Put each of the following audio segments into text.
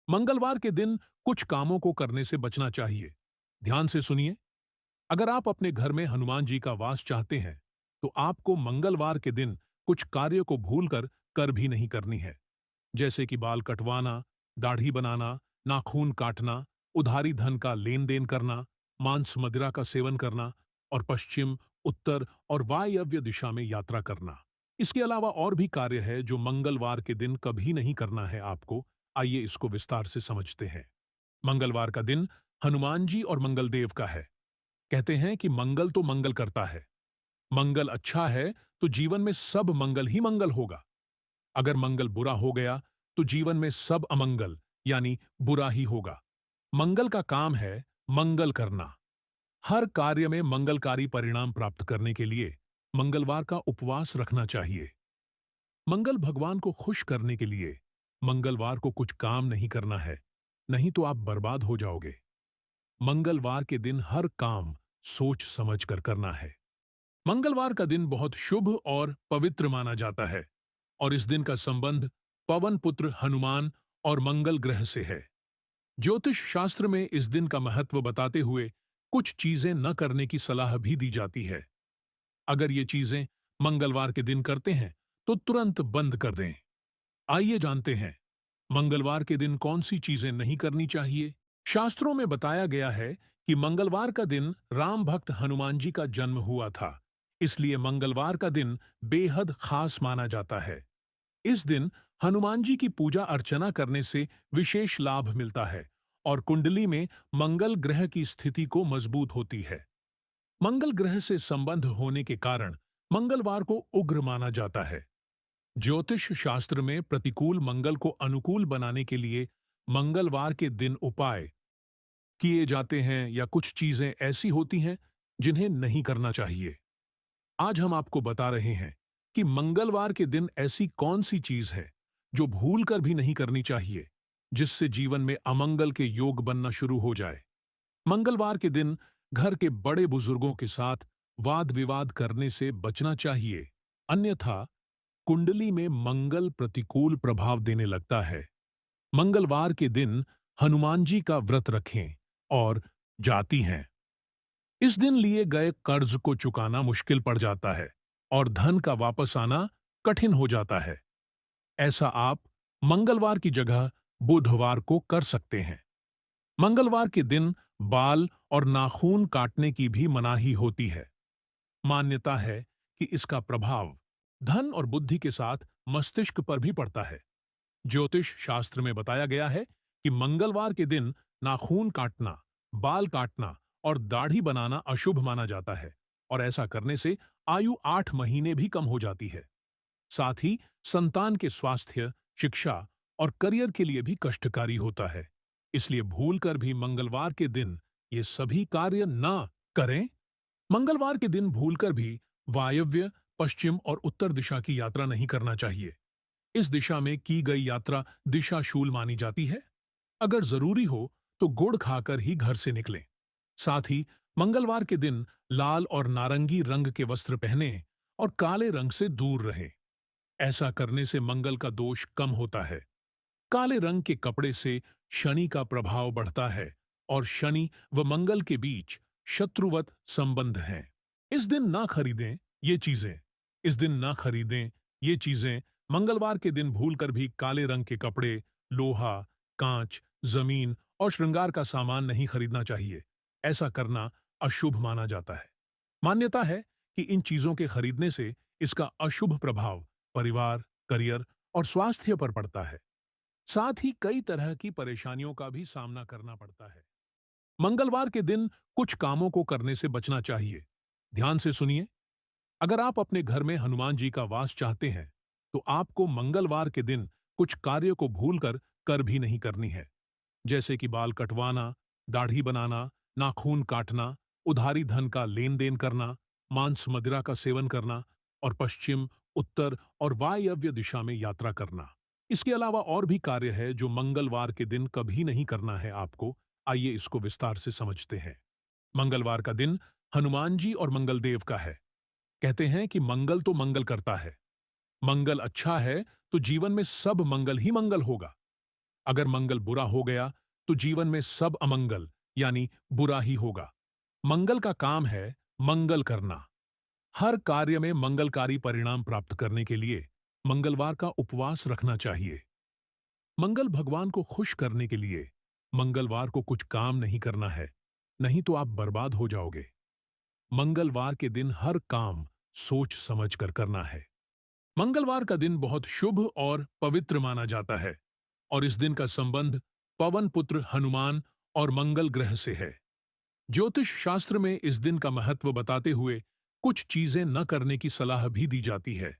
मंगलवार के दिन कुछ कामों को करने से बचना चाहिए। ध्यान से सुनिए। अगर आप अपने घर में हनुमान जी का वास चाहते हैं, तो आपको मंगलवार के दिन कुछ कार्य को भूलकर कर भी नहीं करनी है। जैसे कि बाल कटवाना, दाढ़ी बनाना, नाखून काटना, उधारी धन का लेन देन करना, मांस मदिरा का सेवन करना और पश्चिम, उत्तर और वायव्य दिशा में यात्रा करना। इसके अलावा और भी कार्य है जो मंगलवार के दिन कभी नहीं करना है आपको। आइए इसको विस्तार से समझते हैं। मंगलवार का दिन हनुमान जी और मंगलदेव का है। कहते हैं कि मंगल तो मंगल करता है। मंगल अच्छा है तो जीवन में सब मंगल ही मंगल होगा। अगर मंगल बुरा हो गया तो जीवन में सब अमंगल यानी बुरा ही होगा। मंगल का काम है मंगल करना। हर कार्य में मंगलकारी परिणाम प्राप्त करने के लिए मंगलवार का उपवास रखना चाहिए। मंगल भगवान को खुश करने के लिए मंगलवार को कुछ काम नहीं करना है, नहीं तो आप बर्बाद हो जाओगे। मंगलवार के दिन हर काम सोच समझ कर करना है। मंगलवार का दिन बहुत शुभ और पवित्र माना जाता है और इस दिन का संबंध पवन पुत्र हनुमान और मंगल ग्रह से है। ज्योतिष शास्त्र में इस दिन का महत्व बताते हुए कुछ चीजें न करने की सलाह भी दी जाती है। अगर ये चीजें मंगलवार के दिन करते हैं तो तुरंत बंद कर दें। आइए जानते हैं मंगलवार के दिन कौन सी चीजें नहीं करनी चाहिए। शास्त्रों में बताया गया है कि मंगलवार का दिन राम भक्त हनुमान जी का जन्म हुआ था, इसलिए मंगलवार का दिन बेहद खास माना जाता है। इस दिन हनुमान जी की पूजा अर्चना करने से विशेष लाभ मिलता है और कुंडली में मंगल ग्रह की स्थिति को मजबूत होती है। मंगल ग्रह से संबंध होने के कारण मंगलवार को उग्र माना जाता है। ज्योतिष शास्त्र में प्रतिकूल मंगल को अनुकूल बनाने के लिए मंगलवार के दिन उपाय किए जाते हैं या कुछ चीजें ऐसी होती हैं जिन्हें नहीं करना चाहिए। आज हम आपको बता रहे हैं कि मंगलवार के दिन ऐसी कौन सी चीज है जो भूलकर भी नहीं करनी चाहिए, जिससे जीवन में अमंगल के योग बनना शुरू हो जाए। मंगलवार के दिन घर के बड़े बुजुर्गों के साथ वाद विवाद करने से बचना चाहिए, अन्यथा कुंडली में मंगल प्रतिकूल प्रभाव देने लगता है। मंगलवार के दिन हनुमान जी का व्रत रखें और जाती हैं। इस दिन लिए गए कर्ज को चुकाना मुश्किल पड़ जाता है और धन का वापस आना कठिन हो जाता है। ऐसा आप मंगलवार की जगह बुधवार को कर सकते हैं। मंगलवार के दिन बाल और नाखून काटने की भी मनाही होती है। मान्यता है कि इसका प्रभाव धन और बुद्धि के साथ मस्तिष्क पर भी पड़ता है। ज्योतिष शास्त्र में बताया गया है कि मंगलवार के दिन नाखून काटना, बाल काटना और दाढ़ी बनाना अशुभ माना जाता है और ऐसा करने से आयु 8 महीने भी कम हो जाती है। साथ ही संतान के स्वास्थ्य, शिक्षा और करियर के लिए भी कष्टकारी होता है। इसलिए भूलकर भी मंगलवार के दिन ये सभी कार्य ना करें। मंगलवार के दिन भूलकर भी वायव्य, पश्चिम और उत्तर दिशा की यात्रा नहीं करना चाहिए। इस दिशा में की गई यात्रा दिशाशूल मानी जाती है। अगर जरूरी हो तो गुड़ खाकर ही घर से निकलें। साथ ही मंगलवार के दिन लाल और नारंगी रंग के वस्त्र पहने और काले रंग से दूर रहें। ऐसा करने से मंगल का दोष कम होता है। काले रंग के कपड़े से शनि का प्रभाव बढ़ता है और शनि व मंगल के बीच शत्रुवत संबंध हैं। इस दिन ना खरीदें ये चीजें। इस दिन ना खरीदें ये चीजें। मंगलवार के दिन भूलकर भी काले रंग के कपड़े, लोहा, कांच, जमीन और श्रृंगार का सामान नहीं खरीदना चाहिए। ऐसा करना अशुभ माना जाता है। मान्यता है कि इन चीजों के खरीदने से इसका अशुभ प्रभाव परिवार, करियर और स्वास्थ्य पर पड़ता है। साथ ही कई तरह की परेशानियों का भी सामना करना पड़ता है। मंगलवार के दिन कुछ कामों को करने से बचना चाहिए। ध्यान से सुनिए। अगर आप अपने घर में हनुमान जी का वास चाहते हैं, तो आपको मंगलवार के दिन कुछ कार्य को भूलकर कर भी नहीं करनी है। जैसे कि बाल कटवाना, दाढ़ी बनाना, नाखून काटना, उधारी धन का लेन देन करना, मांस मदिरा का सेवन करना और पश्चिम, उत्तर और वायव्य दिशा में यात्रा करना। इसके अलावा और भी कार्य है जो मंगलवार के दिन कभी नहीं करना है आपको। आइए इसको विस्तार से समझते हैं। मंगलवार का दिन हनुमान जी और मंगलदेव का है। कहते हैं कि मंगल तो मंगल करता है। मंगल अच्छा है तो जीवन में सब मंगल ही मंगल होगा। अगर मंगल बुरा हो गया तो जीवन में सब अमंगल यानी बुरा ही होगा। मंगल का काम है मंगल करना। हर कार्य में मंगलकारी परिणाम प्राप्त करने के लिए मंगलवार का उपवास रखना चाहिए। मंगल भगवान को खुश करने के लिए मंगलवार को कुछ काम नहीं करना है, नहीं तो आप बर्बाद हो जाओगे। मंगलवार के दिन हर काम सोच समझ कर करना है। मंगलवार का दिन बहुत शुभ और पवित्र माना जाता है और इस दिन का संबंध पवन पुत्र हनुमान और मंगल ग्रह से है। ज्योतिष शास्त्र में इस दिन का महत्व बताते हुए कुछ चीजें न करने की सलाह भी दी जाती है।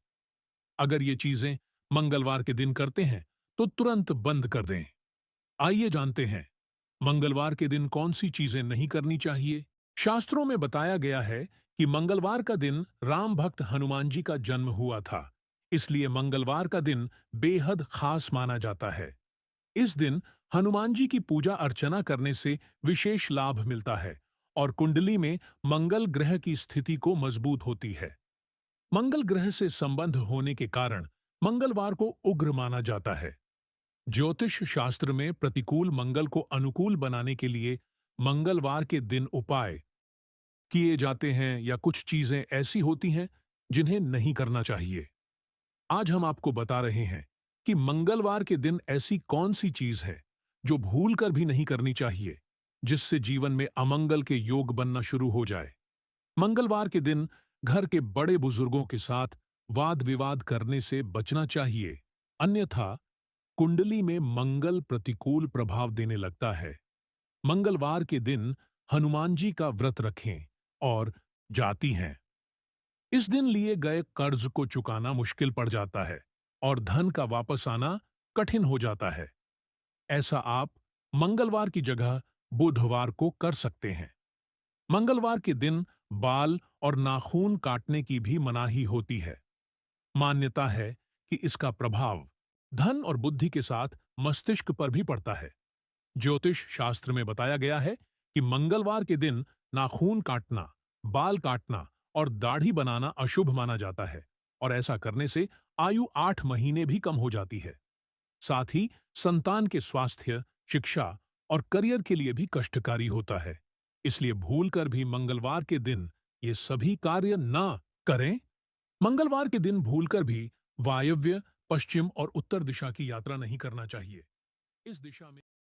अगर ये चीजें मंगलवार के दिन करते हैं तो तुरंत बंद कर दें। आइए जानते हैं मंगलवार के दिन कौन सी चीजें नहीं करनी चाहिए। शास्त्रों में बताया गया है कि मंगलवार का दिन राम भक्त हनुमान जी का जन्म हुआ था, इसलिए मंगलवार का दिन बेहद खास माना जाता है। इस दिन हनुमान जी की पूजा अर्चना करने से विशेष लाभ मिलता है और कुंडली में मंगल ग्रह की स्थिति को मजबूत होती है। मंगल ग्रह से संबंध होने के कारण मंगलवार को उग्र माना जाता है। ज्योतिष शास्त्र में प्रतिकूल मंगल को अनुकूल बनाने के लिए मंगलवार के दिन उपाय किए जाते हैं या कुछ चीजें ऐसी होती हैं जिन्हें नहीं करना चाहिए। आज हम आपको बता रहे हैं कि मंगलवार के दिन ऐसी कौन सी चीज है जो भूल कर भी नहीं करनी चाहिए, जिससे जीवन में अमंगल के योग बनना शुरू हो जाए। मंगलवार के दिन घर के बड़े बुजुर्गों के साथ वाद विवाद करने से बचना चाहिए, अन्यथा कुंडली में मंगल प्रतिकूल प्रभाव देने लगता है। मंगलवार के दिन हनुमान जी का व्रत रखें और जाती हैं। इस दिन लिए गए कर्ज को चुकाना मुश्किल पड़ जाता है और धन का वापस आना कठिन हो जाता है। ऐसा आप मंगलवार की जगह बुधवार को कर सकते हैं। मंगलवार के दिन बाल और नाखून काटने की भी मनाही होती है। मान्यता है कि इसका प्रभाव धन और बुद्धि के साथ मस्तिष्क पर भी पड़ता है। ज्योतिष शास्त्र में बताया गया है कि मंगलवार के दिन नाखून काटना, बाल काटना और दाढ़ी बनाना अशुभ माना जाता है और ऐसा करने से आयु 8 महीने भी कम हो जाती है। साथ ही संतान के स्वास्थ्य, शिक्षा और करियर के लिए भी कष्टकारी होता है। इसलिए भूलकर भी मंगलवार के दिन ये सभी कार्य ना करें। मंगलवार के दिन भूलकर भी वायव्य, पश्चिम और उत्तर दिशा की यात्रा नहीं करना चाहिए। इस दिशा में